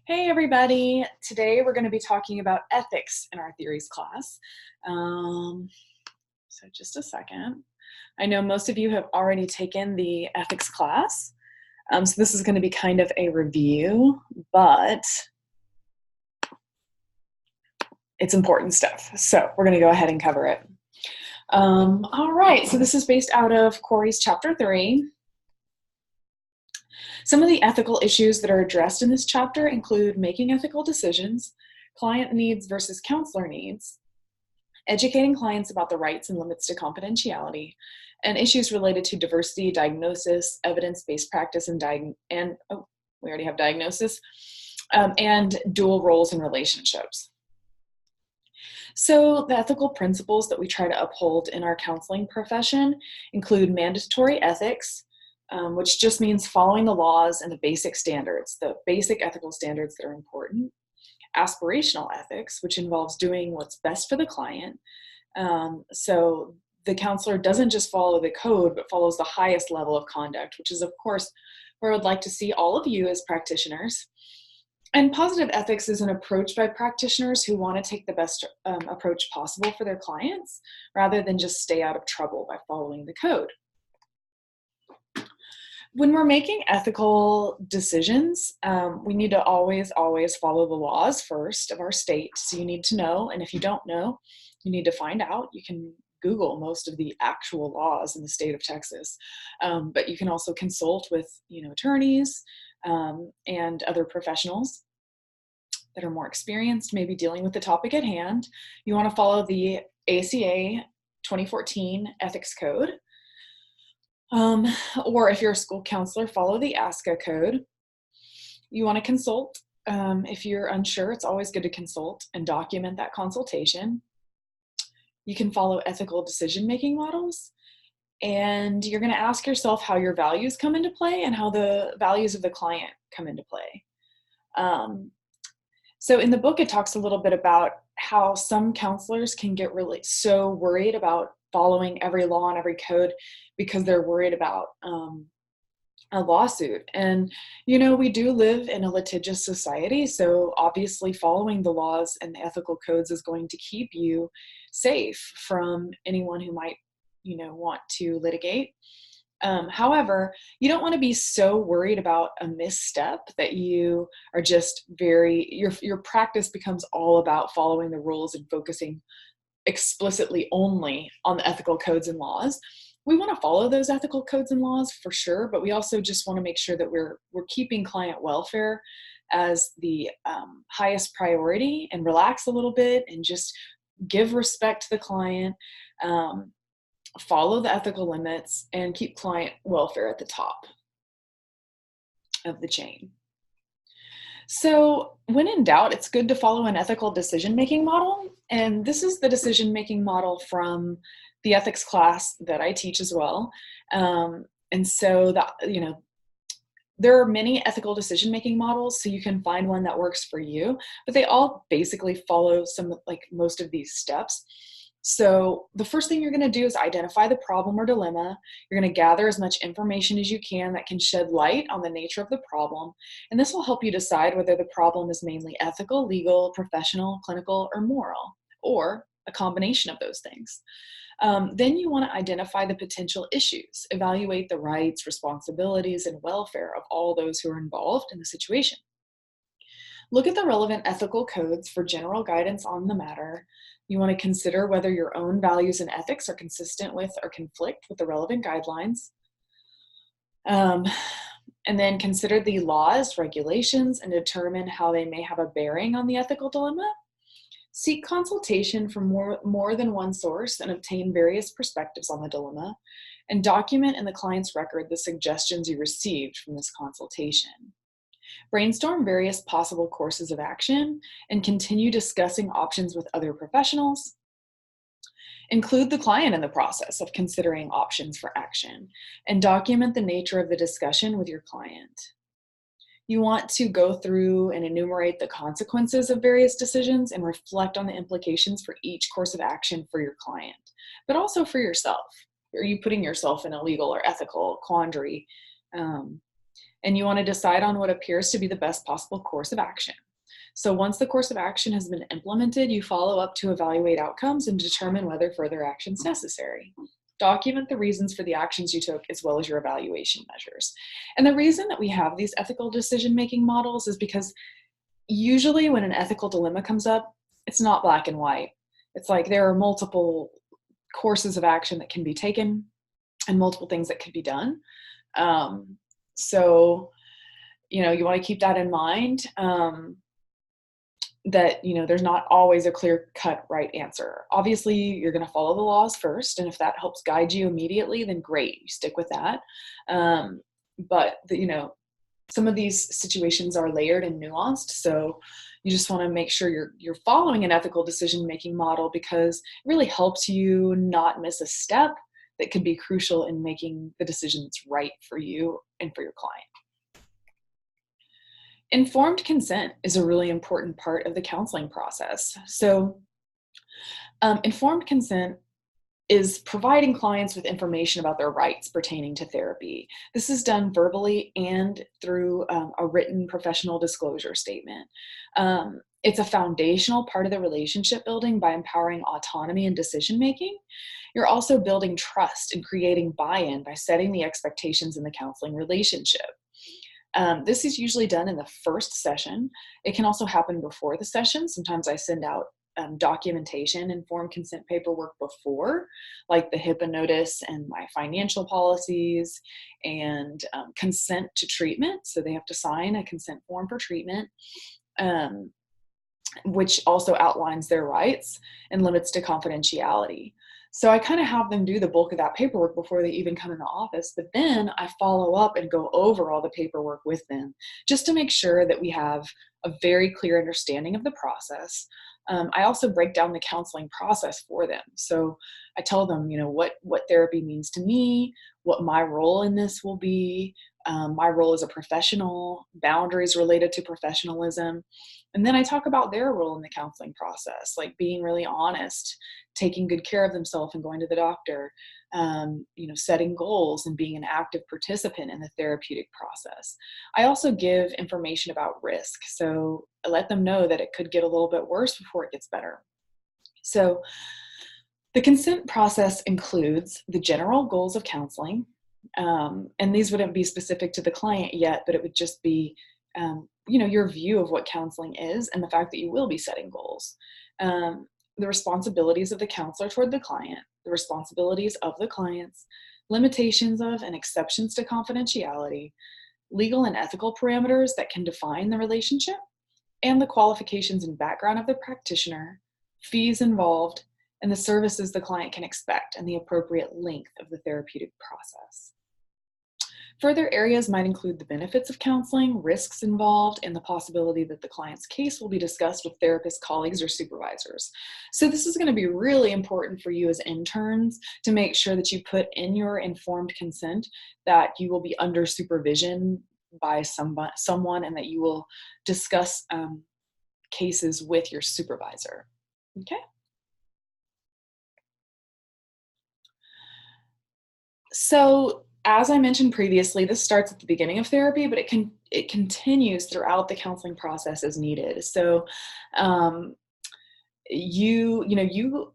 Hey everybody! Today we're going to be talking about ethics in our theories class. Um, so just a second. I know most of you have already taken the ethics class, so this is going to be kind of a review, but it's important stuff. So we're going to go ahead and cover it. All right, so this is based out of Corey's chapter 3. Some of the ethical issues that are addressed in this chapter include making ethical decisions, client needs versus counselor needs, educating clients about the rights and limits to confidentiality, and issues related to diversity, diagnosis, evidence-based practice, and we already have diagnosis, and dual roles in relationships. So the ethical principles that we try to uphold in our counseling profession include mandatory ethics, which just means following the laws and the basic standards, the basic ethical standards that are important. Aspirational ethics, which involves doing what's best for the client. So the counselor doesn't just follow the code, but follows the highest level of conduct, which is, of course, where I would like to see all of you as practitioners. And positive ethics is an approach by practitioners who want to take the best approach possible for their clients, rather than just stay out of trouble by following the code. When we're making ethical decisions, we need to always follow the laws first of our state. So you need to know, and if you don't know, you need to find out. You can Google most of the actual laws in the state of Texas, but you can also consult with attorneys and other professionals that are more experienced, maybe dealing with the topic at hand. You want to follow the ACA 2014 Ethics Code. Or if you're a school counselor, follow the ASCA code. You want to consult. If you're unsure, it's always good to consult and document that consultation. You can follow ethical decision-making models, and you're going to ask yourself how your values come into play and how the values of the client come into play. So in the book, it talks a little bit about how some counselors can get really so worried about following every law and every code because they're worried about a lawsuit. And, we do live in a litigious society, so obviously following the laws and the ethical codes is going to keep you safe from anyone who might, want to litigate. However, you don't want to be so worried about a misstep that you are just your practice becomes all about following the rules and focusing explicitly only on the ethical codes and laws. We want to follow those ethical codes and laws for sure, but we also just want to make sure that we're keeping client welfare as the highest priority, and relax a little bit and just give respect to the client, follow the ethical limits, and keep client welfare at the top of the chain. So when in doubt, it's good to follow an ethical decision-making model. And this is the decision-making model from the ethics class that I teach as well. And so there are many ethical decision-making models, so you can find one that works for you, but they all basically follow most of these steps. So the first thing you're going to do is identify the problem or dilemma. You're going to gather as much information as you can that can shed light on the nature of the problem. And this will help you decide whether the problem is mainly ethical, legal, professional, clinical, or moral, or a combination of those things. Then you want to identify the potential issues, evaluate the rights, responsibilities, and welfare of all those who are involved in the situation. Look at the relevant ethical codes for general guidance on the matter. You want to consider whether your own values and ethics are consistent with or conflict with the relevant guidelines. And then consider the laws, regulations, and determine how they may have a bearing on the ethical dilemma. Seek consultation from more than one source and obtain various perspectives on the dilemma, and document in the client's record the suggestions you received from this consultation. Brainstorm various possible courses of action and continue discussing options with other professionals. Include the client in the process of considering options for action, and document the nature of the discussion with your client. You want to go through and enumerate the consequences of various decisions and reflect on the implications for each course of action for your client, but also for yourself. Are you putting yourself in a legal or ethical quandary and you want to decide on what appears to be the best possible course of action. So once the course of action has been implemented, you follow up to evaluate outcomes and determine whether further action is necessary. Document the reasons for the actions you took as well as your evaluation measures. And the reason that we have these ethical decision-making models is because usually when an ethical dilemma comes up, it's not black and white. It's like there are multiple courses of action that can be taken and multiple things that could be done. So, you want to keep that in mind. That, there's not always a clear-cut right answer. Obviously, you're going to follow the laws first, and if that helps guide you immediately, then great, you stick with that. But, some of these situations are layered and nuanced, so you just want to make sure you're following an ethical decision-making model because it really helps you not miss a step that could be crucial in making the decision that's right for you and for your client. Informed consent is a really important part of the counseling process. So informed consent is providing clients with information about their rights pertaining to therapy. This is done verbally and through a written professional disclosure statement. It's a foundational part of the relationship building by empowering autonomy and decision-making. You're also building trust and creating buy-in by setting the expectations in the counseling relationship. This is usually done in the first session. It can also happen before the session. Sometimes I send out documentation, informed consent paperwork before, like the HIPAA notice and my financial policies and consent to treatment. So they have to sign a consent form for treatment, which also outlines their rights and limits to confidentiality. So I kind of have them do the bulk of that paperwork before they even come in the office, but then I follow up and go over all the paperwork with them just to make sure that we have a very clear understanding of the process. I also break down the counseling process for them. So I tell them, what therapy means to me, what my role in this will be, my role as a professional, boundaries related to professionalism. And then I talk about their role in the counseling process, like being really honest, taking good care of themselves and going to the doctor, setting goals and being an active participant in the therapeutic process. I also give information about risk. So I let them know that it could get a little bit worse before it gets better. So the consent process includes the general goals of counseling. And these wouldn't be specific to the client yet, but it would just be, your view of what counseling is and the fact that you will be setting goals. The responsibilities of the counselor toward the client, the responsibilities of the clients, limitations of and exceptions to confidentiality, legal and ethical parameters that can define the relationship, and the qualifications and background of the practitioner, fees involved, and the services the client can expect and the appropriate length of the therapeutic process. Further areas might include the benefits of counseling, risks involved, and the possibility that the client's case will be discussed with therapist colleagues or supervisors. So this is going to be really important for you as interns to make sure that you put in your informed consent that you will be under supervision by someone and that you will discuss cases with your supervisor. Okay? So as I mentioned previously, this starts at the beginning of therapy, but it continues throughout the counseling process as needed. So,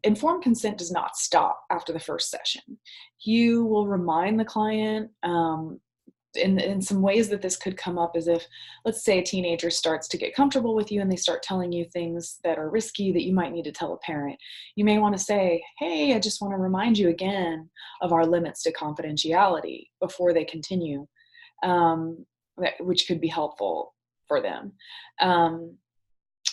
informed consent does not stop after the first session. You will remind the client, in some ways that this could come up is if, let's say, a teenager starts to get comfortable with you and they start telling you things that are risky that you might need to tell a parent. You may want to say, hey, I just want to remind you again of our limits to confidentiality before they continue, which could be helpful for them,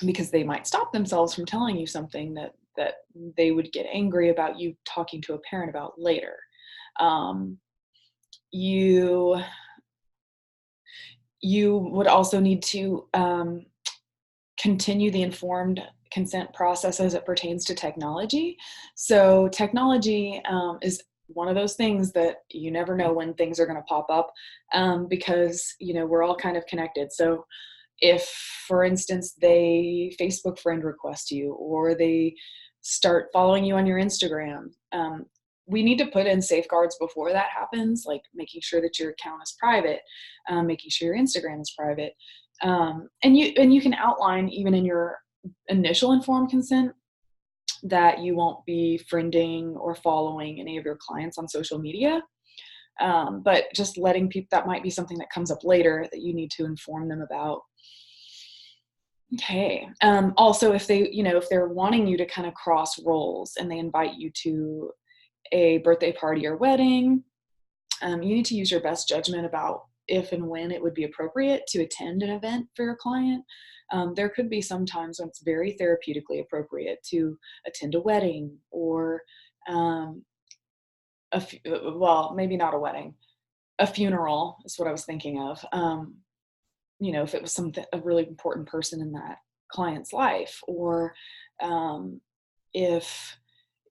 because they might stop themselves from telling you something that they would get angry about you talking to a parent about later. You would also need to continue the informed consent process as it pertains to technology. So technology is one of those things that you never know when things are going to pop up, because we're all kind of connected. So if, for instance, they Facebook friend request you or they start following you on your Instagram, we need to put in safeguards before that happens, like making sure that your account is private, making sure your Instagram is private. And you can outline even in your initial informed consent that you won't be friending or following any of your clients on social media. But just letting people, that might be something that comes up later that you need to inform them about. Okay. Also, if they're wanting you to kind of cross roles and they invite you to a birthday party or wedding, you need to use your best judgment about if and when it would be appropriate to attend an event for your client. There could be some times when it's very therapeutically appropriate to attend a wedding or well, maybe not a wedding, a funeral is what I was thinking of. If it was a really important person in that client's life, or if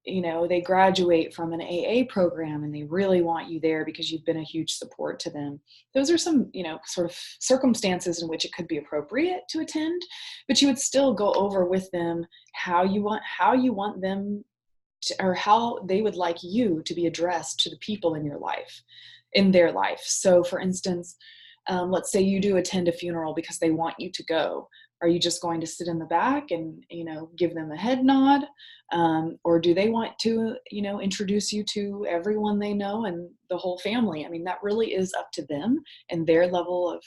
they graduate from an AA program and they really want you there because you've been a huge support to them. Those are some, sort of circumstances in which it could be appropriate to attend, but you would still go over with them how you want them to, or how they would like you to be addressed to the people in their life. So for instance, let's say you do attend a funeral because they want you to go. Are you just going to sit in the back and, give them a head nod? Or do they want to, introduce you to everyone they know and the whole family? I mean, that really is up to them and their level of,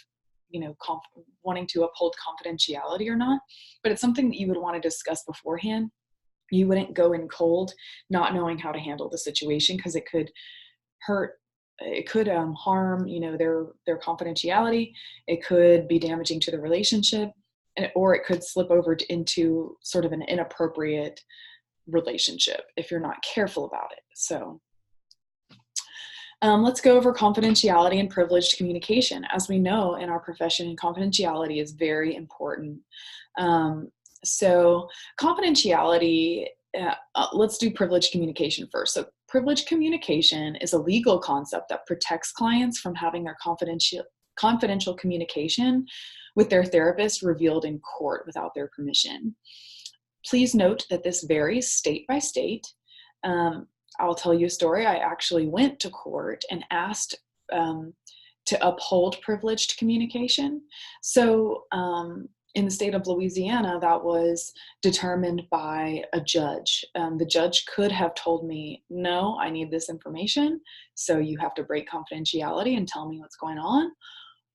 wanting to uphold confidentiality or not. But it's something that you would want to discuss beforehand. You wouldn't go in cold, not knowing how to handle the situation, because it could harm, their confidentiality. It could be damaging to the relationship, or it could slip over into sort of an inappropriate relationship if you're not careful about it. So let's go over confidentiality and privileged communication. As we know in our profession, confidentiality is very important. So confidentiality, let's do privileged communication first. So privileged communication is a legal concept that protects clients from having their confidential communication with their therapist revealed in court without their permission. Please note that this varies state by state. I'll tell you a story. I actually went to court and asked to uphold privileged communication. So in the state of Louisiana, that was determined by a judge. The judge could have told me, no, I need this information, so you have to break confidentiality and tell me what's going on.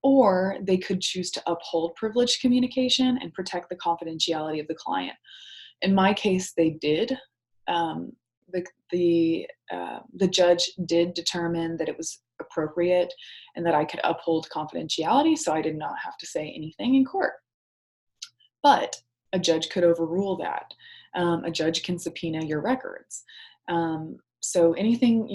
Or they could choose to uphold privileged communication and protect the confidentiality of the client. In my case, they did. The judge did determine that it was appropriate and that I could uphold confidentiality, so I did not have to say anything in court. But a judge could overrule that. A judge can subpoena your records. So anything,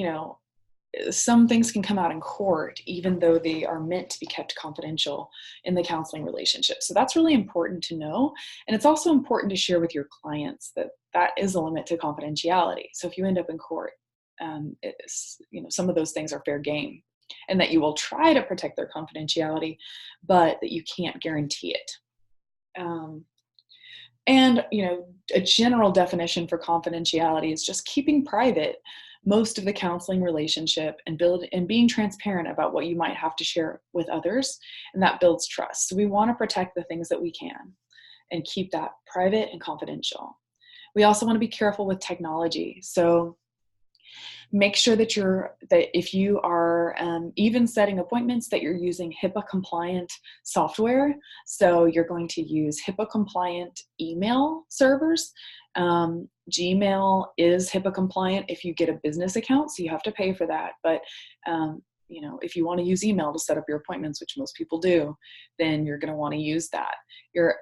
some things can come out in court, even though they are meant to be kept confidential in the counseling relationship. So that's really important to know. And it's also important to share with your clients that that is a limit to confidentiality. So if you end up in court, some of those things are fair game, and that you will try to protect their confidentiality, but that you can't guarantee it. And a general definition for confidentiality is just keeping private most of the counseling relationship and being transparent about what you might have to share with others, and that builds trust. So we want to protect the things that we can and keep that private and confidential. We also want to be careful with technology. So make sure that if you are even setting appointments, that you're using HIPAA compliant software. So you're going to use HIPAA compliant email servers. Gmail is HIPAA compliant if you get a business account, so you have to pay for that. But if you want to use email to set up your appointments, which most people do, then you're going to want to use that.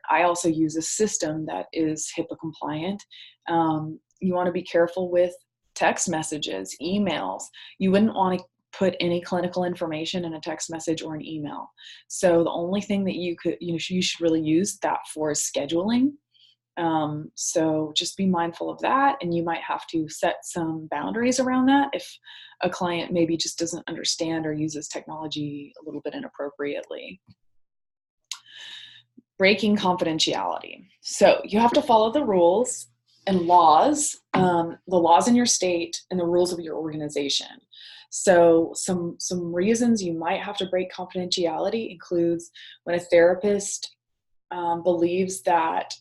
I also use a system that is HIPAA compliant. You want to be careful with text messages, emails. You wouldn't want to put any clinical information in a text message or an email. So the only thing that you should really use that for is scheduling. So just be mindful of that, and you might have to set some boundaries around that if a client maybe just doesn't understand or uses technology a little bit inappropriately. Breaking confidentiality. So you have to follow the rules and laws the laws in your state, and the rules of your organization. So some reasons you might have to break confidentiality includes when a therapist believes that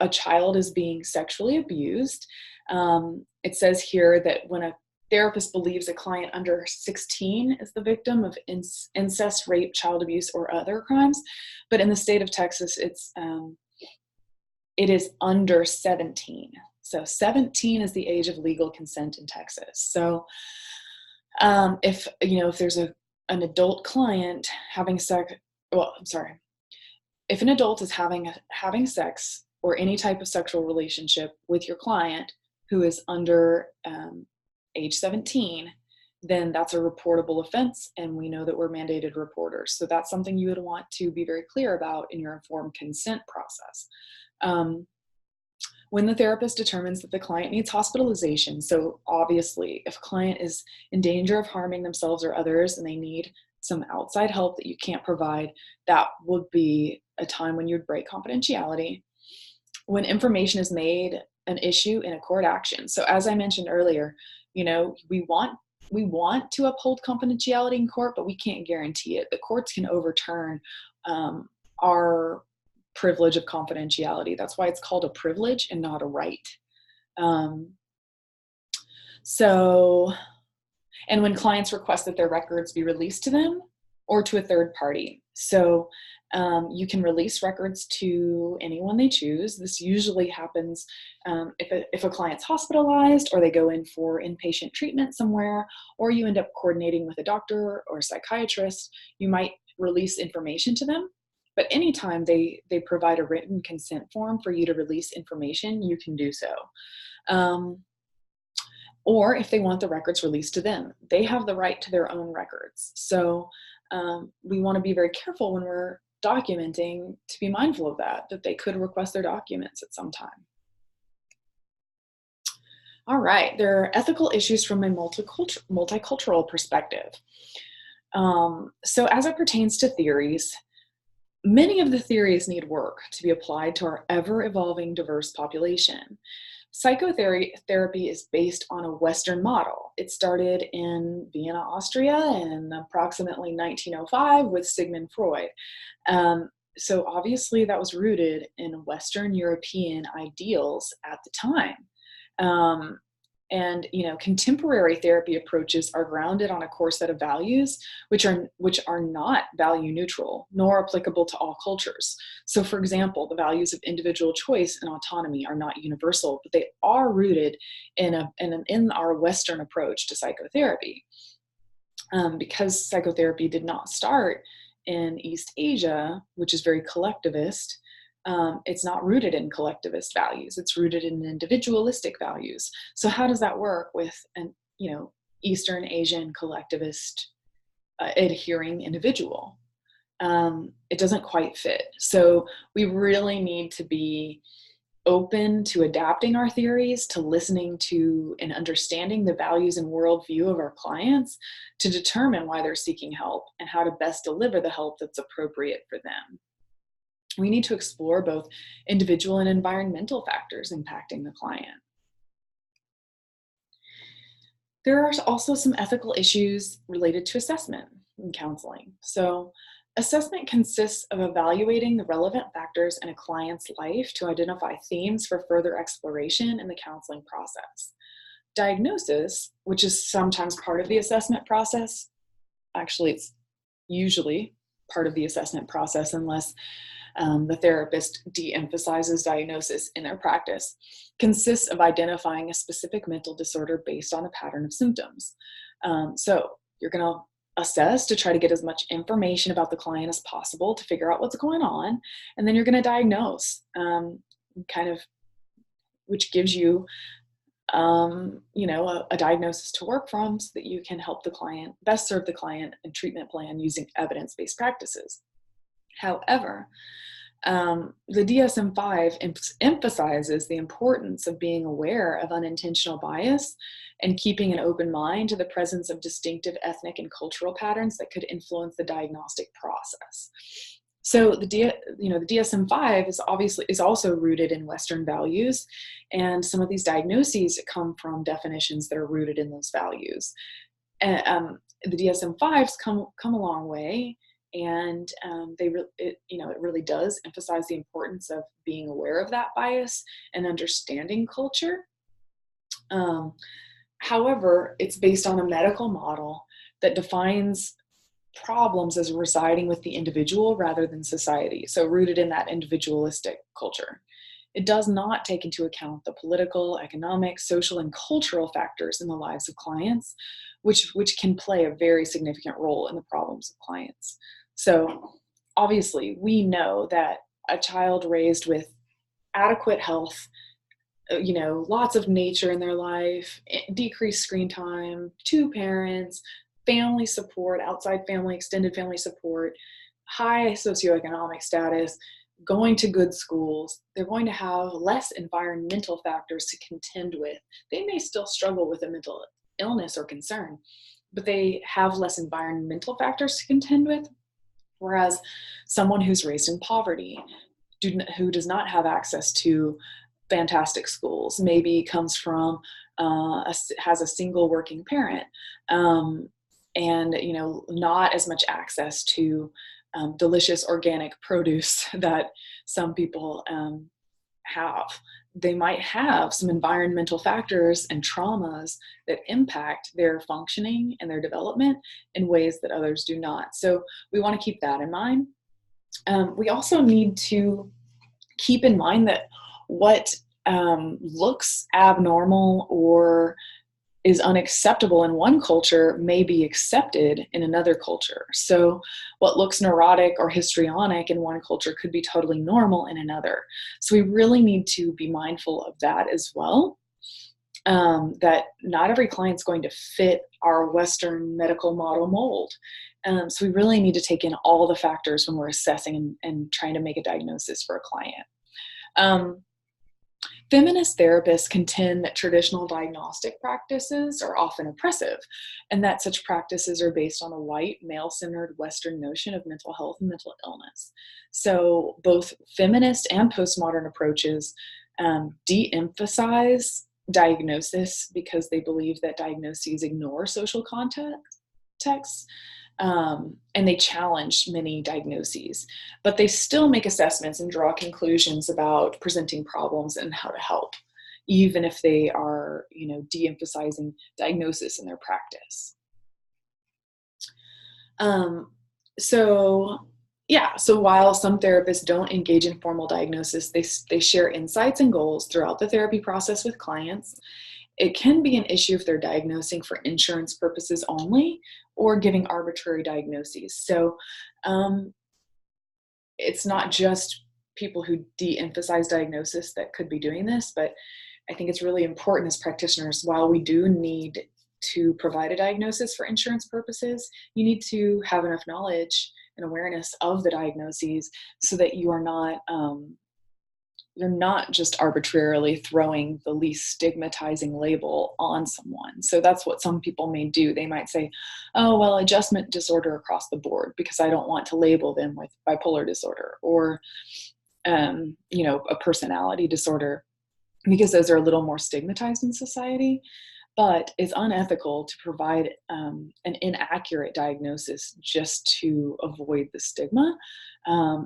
a child is being sexually abused. It says here that when a therapist believes a client under 16 is the victim of incest, rape, child abuse, or other crimes, but in the state of Texas, it is under 17. So 17 is the age of legal consent in Texas. So if there's an adult client having sex, if an adult is having sex or any type of sexual relationship with your client who is under age 17, then that's a reportable offense, and we know that we're mandated reporters. So that's something you would want to be very clear about in your informed consent process. When the therapist determines that the client needs hospitalization, so obviously if a client is in danger of harming themselves or others and they need some outside help that you can't provide, that would be a time when you'd break confidentiality. When information is made an issue in a court action. So as I mentioned earlier, we want to uphold confidentiality in court, but we can't guarantee it. The courts can overturn our privilege of confidentiality. That's why it's called a privilege and not a right. And when clients request that their records be released to them or to a third party. So you can release records to anyone they choose. This usually happens if a client's hospitalized, or they go in for inpatient treatment somewhere, or you end up coordinating with a doctor or a psychiatrist. You might release information to them. But anytime they provide a written consent form for you to release information, you can do so. Or if they want the records released to them, they have the right to their own records. So we want to be very careful when we're documenting to be mindful of that they could request their documents at some time. All right, there are ethical issues from a multicultural perspective. So as it pertains to theories, many of the theories need work to be applied to our ever-evolving diverse population. Psychotherapy is based on a Western model. It started in Vienna, Austria in approximately 1905 with Sigmund Freud. So obviously that was rooted in Western European ideals at the time. And contemporary therapy approaches are grounded on a core set of values which are not value neutral nor applicable to all cultures. So for example, the values of individual choice and autonomy are not universal, but they are rooted in our Western approach to psychotherapy. Because psychotherapy did not start in East Asia, which is very collectivist, it's not rooted in collectivist values. It's rooted in individualistic values. So how does that work with an Eastern Asian collectivist adhering individual? It doesn't quite fit. So we really need to be open to adapting our theories, to listening to and understanding the values and worldview of our clients to determine why they're seeking help and how to best deliver the help that's appropriate for them. We need to explore both individual and environmental factors impacting the client. There are also some ethical issues related to assessment in counseling. So assessment consists of evaluating the relevant factors in a client's life to identify themes for further exploration in the counseling process. Diagnosis, which is sometimes part of the assessment process, actually it's usually part of the assessment process unless the therapist de-emphasizes diagnosis in their practice, consists of identifying a specific mental disorder based on a pattern of symptoms. So you're going to assess to try to get as much information about the client as possible to figure out what's going on, and then you're going to diagnose, which gives you a diagnosis to work from so that you can help the client, best serve the client and treatment plan using evidence-based practices. However, the DSM-5 emphasizes the importance of being aware of unintentional bias and keeping an open mind to the presence of distinctive ethnic and cultural patterns that could influence the diagnostic process. So the DSM-5 is also rooted in Western values, and some of these diagnoses come from definitions that are rooted in those values. And the DSM-5s come a long way, and it really does emphasize the importance of being aware of that bias and understanding culture. However, it's based on a medical model that defines problems as residing with the individual rather than society, so rooted in that individualistic culture. It does not take into account the political, economic, social, and cultural factors in the lives of clients, which can play a very significant role in the problems of clients. So obviously, we know that a child raised with adequate health, lots of nature in their life, decreased screen time, two parents, family support, outside family, extended family support, high socioeconomic status, going to good schools, they're going to have less environmental factors to contend with. They may still struggle with a mental illness or concern, but they have less environmental factors to contend with. Whereas someone who's raised in poverty, who does not have access to fantastic schools, maybe comes from has a single working parent, and not as much access to delicious organic produce that some people have. They might have some environmental factors and traumas that impact their functioning and their development in ways that others do not. So we want to keep that in mind. We also need to keep in mind that what looks abnormal or is unacceptable in one culture may be accepted in another culture. So what looks neurotic or histrionic in one culture could be totally normal in another. So we really need to be mindful of that as well, that not every client's going to fit our Western medical model mold. So we really need to take in all the factors when we're assessing and trying to make a diagnosis for a client. Feminist therapists contend that traditional diagnostic practices are often oppressive, and that such practices are based on a white, male-centered Western notion of mental health and mental illness. So both feminist and postmodern approaches de-emphasize diagnosis because they believe that diagnoses ignore social context. And they challenge many diagnoses, but they still make assessments and draw conclusions about presenting problems and how to help, even if they are, de-emphasizing diagnosis in their practice. So while some therapists don't engage in formal diagnosis, they share insights and goals throughout the therapy process with clients. It can be an issue if they're diagnosing for insurance purposes only or giving arbitrary diagnoses. So it's not just people who de-emphasize diagnosis that could be doing this, but I think it's really important as practitioners, while we do need to provide a diagnosis for insurance purposes, you need to have enough knowledge and awareness of the diagnoses so that you are not you're not just arbitrarily throwing the least stigmatizing label on someone. So that's what some people may do. They might say, oh, well, adjustment disorder across the board because I don't want to label them with bipolar disorder or, a personality disorder because those are a little more stigmatized in society. But it's unethical to provide an inaccurate diagnosis just to avoid the stigma.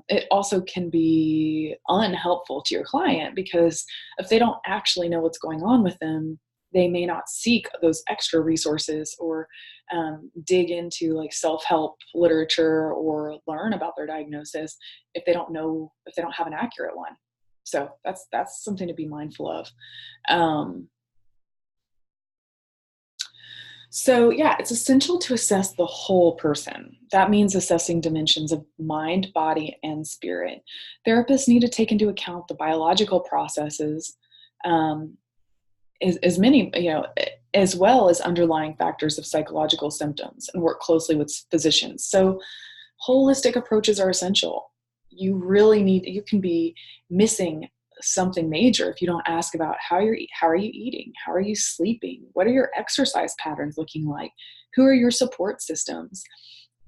It also can be unhelpful to your client because if they don't actually know what's going on with them, they may not seek those extra resources or dig into like self-help literature or learn about their diagnosis if they don't have an accurate one. So that's something to be mindful of. So it's essential to assess the whole person. That means assessing dimensions of mind, body, and spirit. Therapists need to take into account the biological processes, as well as underlying factors of psychological symptoms, and work closely with physicians. So holistic approaches are essential. You can be missing something major if you don't ask about how are you eating, how are you sleeping, what are your exercise patterns looking like, who are your support systems.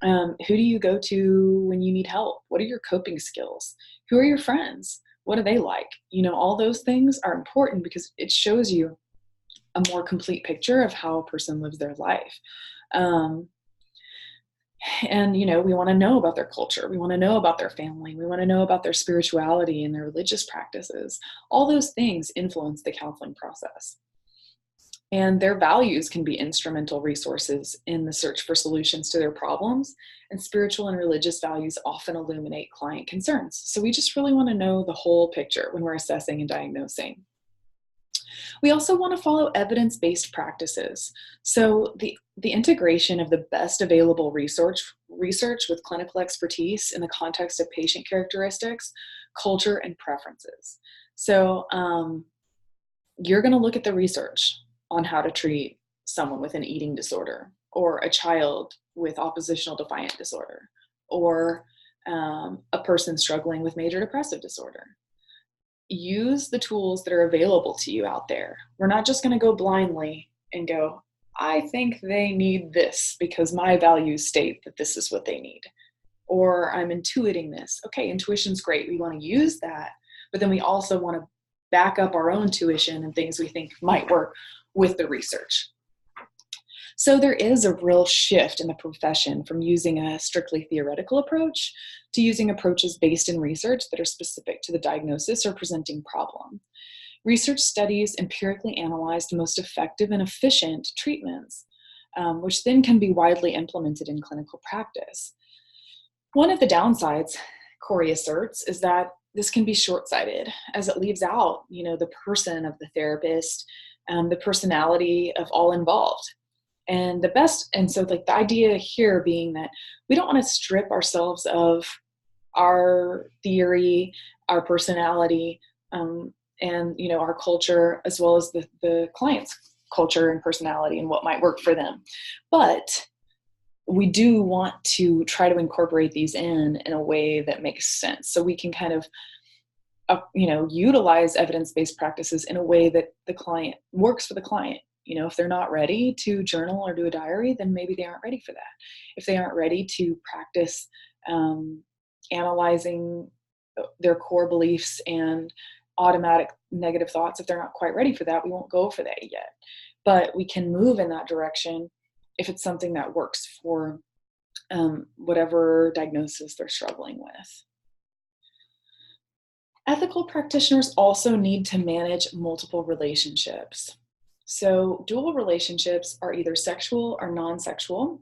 Who do you go to when you need help? What are your coping skills? Who are your friends? What are they like? All those things are important because it shows you a more complete picture of how a person lives their life. And, we want to know about their culture. We want to know about their family. We want to know about their spirituality and their religious practices. All those things influence the counseling process. And their values can be instrumental resources in the search for solutions to their problems. And spiritual and religious values often illuminate client concerns. So we just really want to know the whole picture when we're assessing and diagnosing. We also want to follow evidence-based practices. So the integration of the best available research with clinical expertise in the context of patient characteristics, culture, and preferences. So you're going to look at the research on how to treat someone with an eating disorder, or a child with oppositional defiant disorder, or a person struggling with major depressive disorder. Use the tools that are available to you out there. We're not just going to go blindly and go, I think they need this because my values state that this is what they need. Or I'm intuiting this. Okay, intuition's great. We want to use that. But then we also want to back up our own tuition and things we think might work with the research. So there is a real shift in the profession from using a strictly theoretical approach to using approaches based in research that are specific to the diagnosis or presenting problem. Research studies empirically analyze the most effective and efficient treatments, which then can be widely implemented in clinical practice. One of the downsides, Corey asserts, is that this can be short-sighted, as it leaves out, the person of the therapist, the personality of all involved. And so the idea here being that we don't want to strip ourselves of our theory, our personality, and our culture, as well as the client's culture and personality and what might work for them. But we do want to try to incorporate these in a way that makes sense, so we can kind of utilize evidence-based practices in a way that the client works for the client. If they're not ready to journal or do a diary, then maybe they aren't ready for that. If they aren't ready to practice analyzing their core beliefs and automatic negative thoughts, if they're not quite ready for that, we won't go for that yet. But we can move in that direction if it's something that works for whatever diagnosis they're struggling with. Ethical practitioners also need to manage multiple relationships. So dual relationships are either sexual or non-sexual,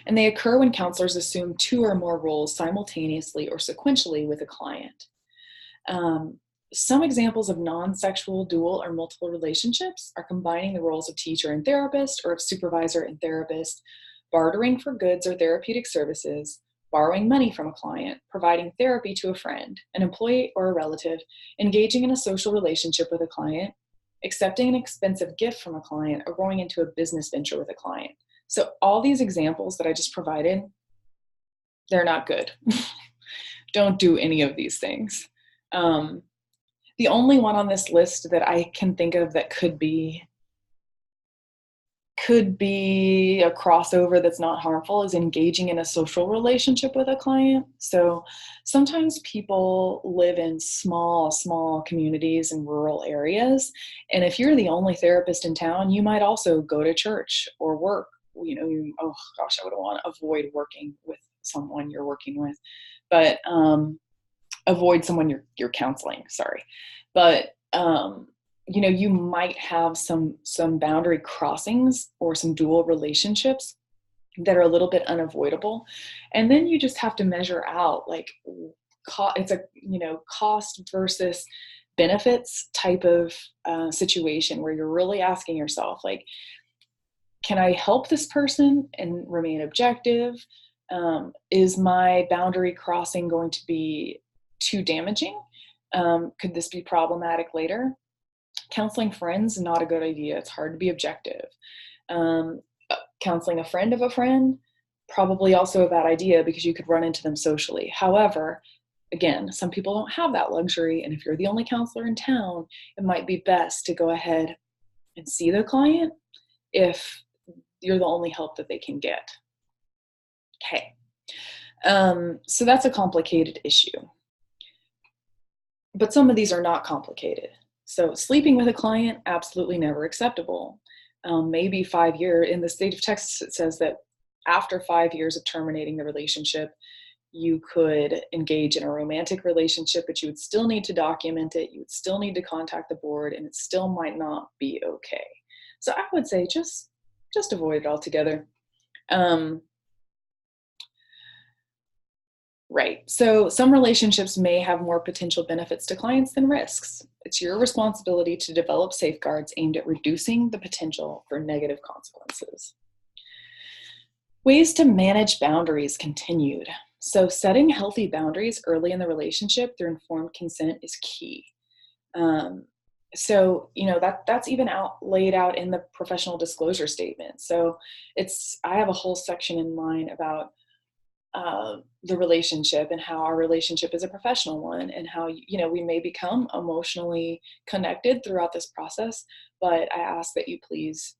and they occur when counselors assume two or more roles simultaneously or sequentially with a client. Some examples of non-sexual dual or multiple relationships are combining the roles of teacher and therapist, or of supervisor and therapist, bartering for goods or therapeutic services, borrowing money from a client, providing therapy to a friend, an employee or a relative, engaging in a social relationship with a client, accepting an expensive gift from a client, or going into a business venture with a client. So all these examples that I just provided, they're not good. Don't do any of these things. The only one on this list that I can think of that could be a crossover that's not harmful is engaging in a social relationship with a client. So sometimes people live in small communities in rural areas. And if you're the only therapist in town, you might also go to church or work. I would want to avoid working with someone you're working with, but avoid someone you're counseling, sorry. But you might have some boundary crossings or some dual relationships that are a little bit unavoidable. And then you just have to measure out, it's a, cost versus benefits type of situation where you're really asking yourself, can I help this person and remain objective? Is my boundary crossing going to be too damaging? Could this be problematic later? Counseling friends is not a good idea. It's hard to be objective. Counseling a friend of a friend, probably also a bad idea because you could run into them socially. However, again, some people don't have that luxury. And if you're the only counselor in town, it might be best to go ahead and see the client if you're the only help that they can get. Okay. So that's a complicated issue. But some of these are not complicated. So sleeping with a client, absolutely never acceptable. Maybe 5 years, in the state of Texas, it says that after 5 years of terminating the relationship, you could engage in a romantic relationship, but you would still need to document it. You would still need to contact the board, and it still might not be okay. So I would say just avoid it altogether. Right. So some relationships may have more potential benefits to clients than risks. It's your responsibility to develop safeguards aimed at reducing the potential for negative consequences. Ways to manage boundaries continued. So setting healthy boundaries early in the relationship through informed consent is key. So that's even laid out in the professional disclosure statement. So I have a whole section in mine about the relationship and how our relationship is a professional one, and how we may become emotionally connected throughout this process, but I ask that you please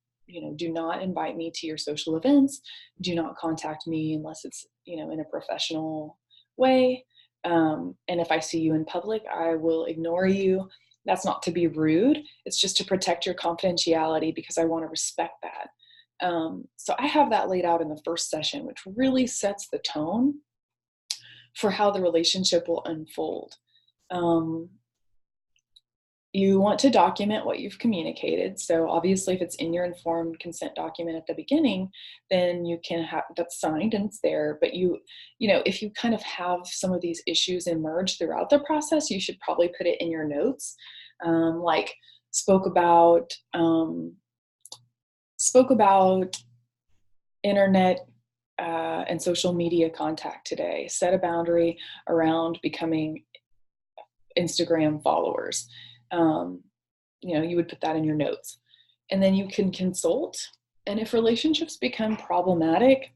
do not invite me to your social events. Do not contact me unless it's in a professional way, and if I see you in public, I will ignore you. That's not to be rude, it's just to protect your confidentiality, because I want to respect that. So I have that laid out in the first session, which really sets the tone for how the relationship will unfold. You want to document what you've communicated. So obviously, if it's in your informed consent document at the beginning, then you can have that's signed and it's there. But if you kind of have some of these issues emerge throughout the process, you should probably put it in your notes, like spoke about internet and social media contact today. Set a boundary around becoming Instagram followers. You would put that in your notes. And then you can consult. And if relationships become problematic,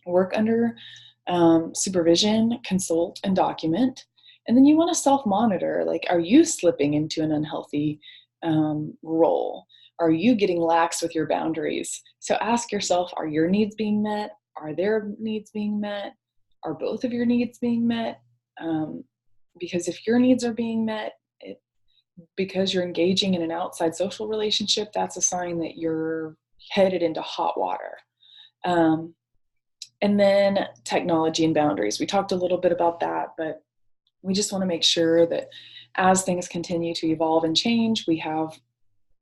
work under supervision, consult, and document. And then you want to self-monitor. Like, are you slipping into an unhealthy role? Are you getting lax with your boundaries? So ask yourself, are your needs being met? Are their needs being met? Are both of your needs being met? Because if your needs are being met, because you're engaging in an outside social relationship, that's a sign that you're headed into hot water. And then technology and boundaries. We talked a little bit about that, but we just want to make sure that as things continue to evolve and change, we have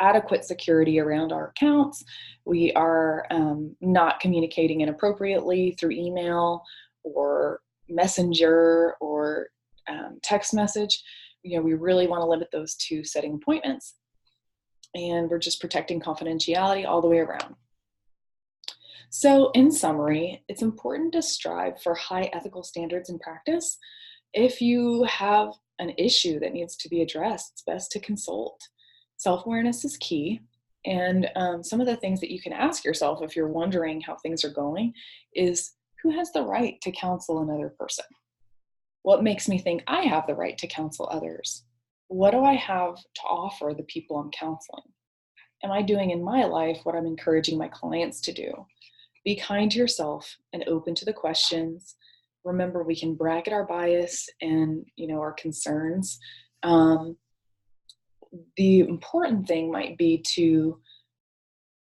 adequate security around our accounts. We are not communicating inappropriately through email or messenger or text message. We really want to limit those to setting appointments, and we're just protecting confidentiality all the way around. So in summary, it's important to strive for high ethical standards in practice. If you have an issue that needs to be addressed, it's best to consult. Self-awareness is key. And some of the things that you can ask yourself if you're wondering how things are going is, who has the right to counsel another person? What makes me think I have the right to counsel others? What do I have to offer the people I'm counseling? Am I doing in my life what I'm encouraging my clients to do? Be kind to yourself and open to the questions. Remember, we can bracket our bias and our concerns. The important thing might be to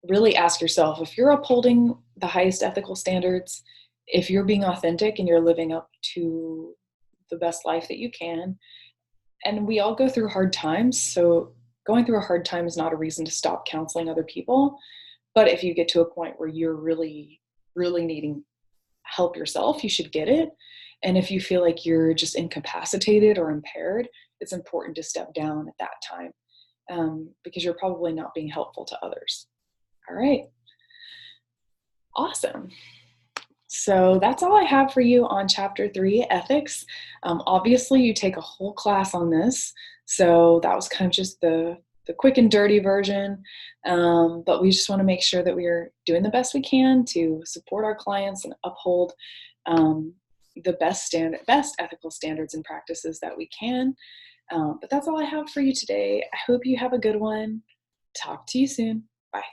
really ask yourself, if you're upholding the highest ethical standards, if you're being authentic and you're living up to the best life that you can. And we all go through hard times, so going through a hard time is not a reason to stop counseling other people. But if you get to a point where you're really, really needing help yourself, you should get it. And if you feel like you're just incapacitated or impaired, it's important to step down at that time, because you're probably not being helpful to others. All right. Awesome. So that's all I have for you on Chapter 3, Ethics. Obviously, you take a whole class on this, so that was kind of just the quick and dirty version, but we just want to make sure that we are doing the best we can to support our clients and uphold the best ethical standards and practices that we can. But that's all I have for you today. I hope you have a good one. Talk to you soon. Bye.